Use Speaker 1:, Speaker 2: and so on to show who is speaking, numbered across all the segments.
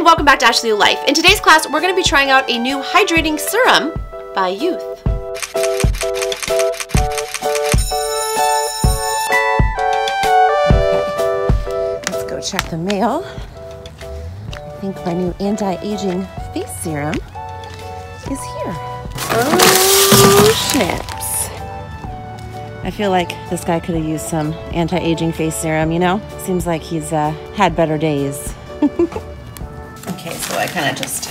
Speaker 1: welcome back to Ashley Life. In today's class, we're going to be trying out a new hydrating serum by Yeouth. Okay, let's go check the mail. I think my new anti-aging face serum is here. Oh, snaps. I feel like this guy could have used some anti-aging face serum, you know? Seems like he's had better days. Okay, so I kind of just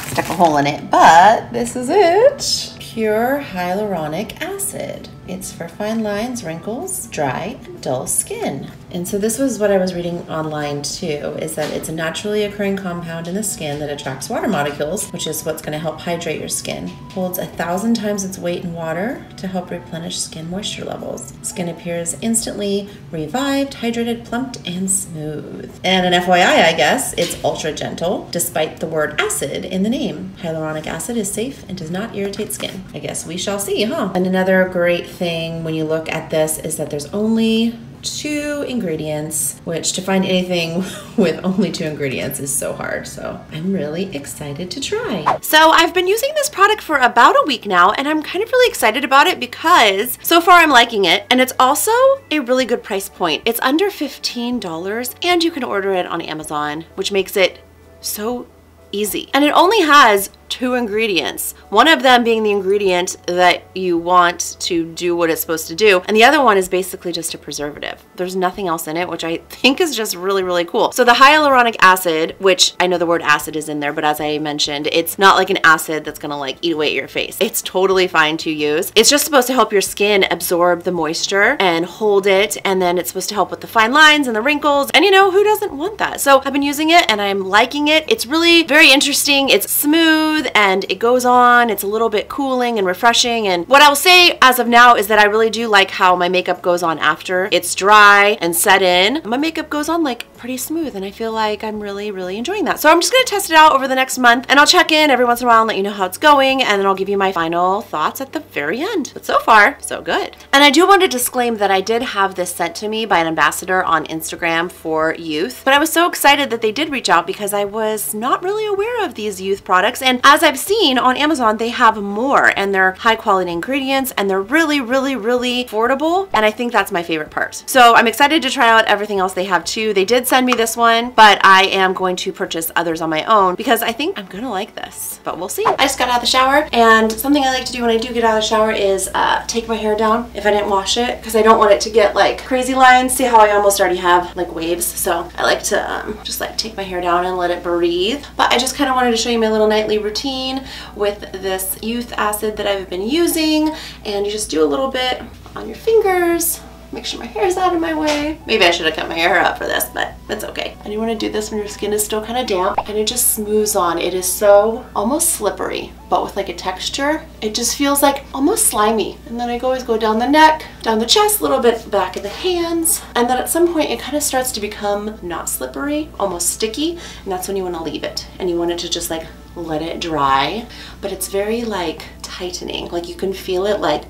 Speaker 1: stuck a hole in it, but this is it. Pure hyaluronic acid. It's for fine lines, wrinkles, dry, and dull skin. And so this was what I was reading online too, is that it's a naturally occurring compound in the skin that attracts water molecules, which is what's going to help hydrate your skin. Holds 1,000 times its weight in water to help replenish skin moisture levels. Skin appears instantly revived, hydrated, plumped, and smooth. And an FYI, I guess, it's ultra gentle, despite the word acid in the name. Hyaluronic acid is safe and does not irritate skin. I guess we shall see, huh? And another great thing when you look at this is that there's only 2 ingredients, which to find anything with only 2 ingredients is so hard. So I'm really excited to try. So I've been using this product for about a week now, and I'm kind of really excited about it because so far I'm liking it, and it's also a really good price point. It's under $15, and you can order it on Amazon, which makes it so easy. And it only has 2 ingredients. One of them being the ingredient that you want to do what it's supposed to do, and the other one is basically just a preservative. There's nothing else in it, which I think is just really, really cool. So the hyaluronic acid, which I know the word acid is in there, but as I mentioned, it's not like an acid that's gonna like eat away at your face. It's totally fine to use. It's just supposed to help your skin absorb the moisture and hold it, and then it's supposed to help with the fine lines and the wrinkles, and you know, who doesn't want that? So I've been using it and I'm liking it. It's really very interesting. It's smooth and it goes on. It's a little bit cooling and refreshing, and what I'll say as of now is that I really do like how my makeup goes on after it's dry and set in. My makeup goes on like pretty smooth, and I feel like I'm really, really enjoying that. So I'm just gonna test it out over the next month, and I'll check in every once in a while and let you know how it's going, and then I'll give you my final thoughts at the very end. But so far, so good. And I do want to disclaim that I did have this sent to me by an ambassador on Instagram for Yeouth, but I was so excited that they did reach out because I was not really aware of these Yeouth products, and as I've seen on Amazon, they have more, and they're high quality ingredients, and they're really, really, really affordable, and I think that's my favorite part. So I'm excited to try out everything else they have too. They did send me this one, but I am going to purchase others on my own because I think I'm gonna like this, but we'll see. I just got out of the shower, and something I like to do when I do get out of the shower is take my hair down if I didn't wash it, because I don't want it to get like crazy lines. See how I almost already have like waves? So I like to just like take my hair down and let it breathe. But I just kind of wanted to show you my little nightly routine with this Yeouth acid that I've been using, and you just do a little bit on your fingers. Make sure my hair is out of my way. Maybe I should have cut my hair up for this, but it's okay. And you want to do this when your skin is still kind of damp, and it just smooths on. It is so almost slippery, but with like a texture. It just feels like almost slimy. And then I always go down the neck, down the chest, a little bit back of the hands, and then at some point it kind of starts to become not slippery, almost sticky, and that's when you want to leave it. And you want it to just like let it dry, but it's very like tightening. Like you can feel it like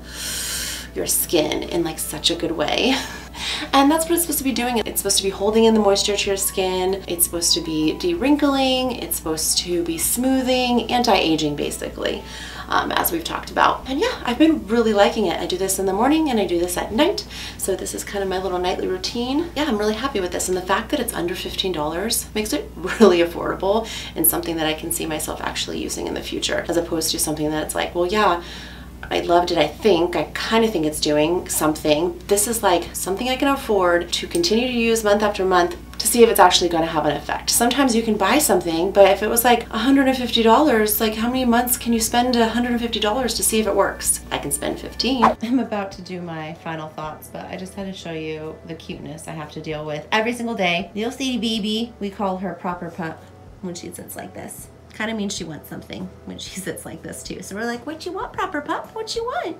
Speaker 1: your skin in like such a good way. And that's what it's supposed to be doing. It's supposed to be holding in the moisture to your skin. It's supposed to be de-wrinkling. It's supposed to be smoothing, anti-aging basically, as we've talked about. And yeah, I've been really liking it. I do this in the morning and I do this at night. So this is kind of my little nightly routine. Yeah, I'm really happy with this. And the fact that it's under $15 makes it really affordable and something that I can see myself actually using in the future, as opposed to something that's like, well, yeah, I loved it. I kind of think it's doing something. This is like something I can afford to continue to use month after month to see if it's actually going to have an effect. Sometimes you can buy something, but if it was like $150, like how many months can you spend $150 to see if it works? I can spend 15. I'm about to do my final thoughts, but I just had to show you the cuteness I have to deal with every single day. Little Sadie baby, we call her Proper Pup when she sits like this. Kind of means she wants something when she sits like this too. So we're like, what you want, Proper Pup? What you want?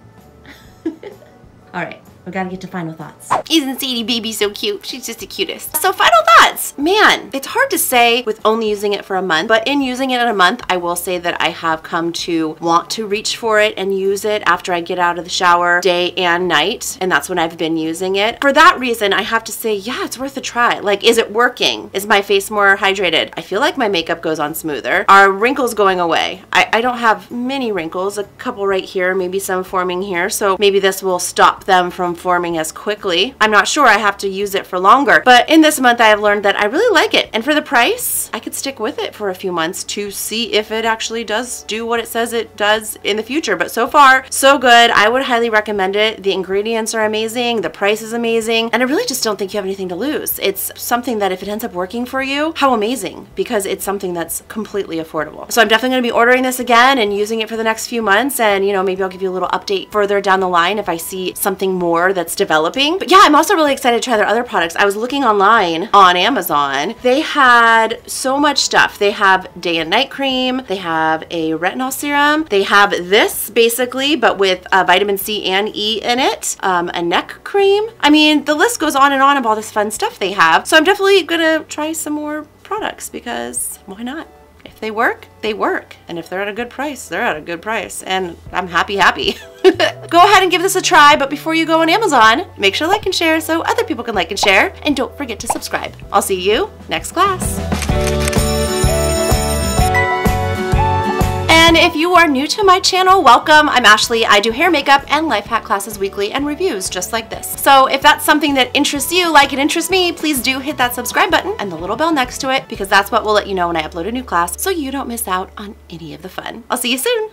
Speaker 1: All right, we gotta get to final thoughts. Isn't Sadie baby so cute? She's just the cutest. So final thoughts. man, it's hard to say with only using it for a month, but in using it in a month, I will say that I have come to want to reach for it and use it after I get out of the shower day and night, and that's when I've been using it. For that reason, I have to say, yeah, it's worth a try. Like, is it working? Is my face more hydrated? I feel like my makeup goes on smoother. Are wrinkles going away? I don't have many wrinkles, a couple right here, maybe some forming here, so maybe this will stop them from forming as quickly. I'm not sure, I have to use it for longer, but in this month I have learned that I really like it, and for the price, I could stick with it for a few months to see if it actually does do what it says it does in the future. But so far, so good. I would highly recommend it. The ingredients are amazing, the price is amazing, and I really just don't think you have anything to lose. It's something that if it ends up working for you, how amazing, because it's something that's completely affordable. So I'm definitely going to be ordering this again and using it for the next few months, and you know, maybe I'll give you a little update further down the line if I see something more that's developing. But yeah, I'm also really excited to try their other products. I was looking online on Amazon. They had so much stuff. They have day and night cream, they have a retinol serum, they have this basically but with vitamin C and E in it, a neck cream. I mean, the list goes on and on of all this fun stuff they have. So I'm definitely gonna try some more products because why not? If they work, they work. And if they're at a good price, they're at a good price. And I'm happy. Go ahead and give this a try, but before you go on Amazon, make sure to like and share so other people can like and share. And don't forget to subscribe. I'll see you next class. And if you are new to my channel, welcome. I'm Ashley. I do hair, makeup, and life hack classes weekly and reviews just like this. So if that's something that interests you like it interests me, please do hit that subscribe button and the little bell next to it because that's what will let you know when I upload a new class so you don't miss out on any of the fun. I'll see you soon.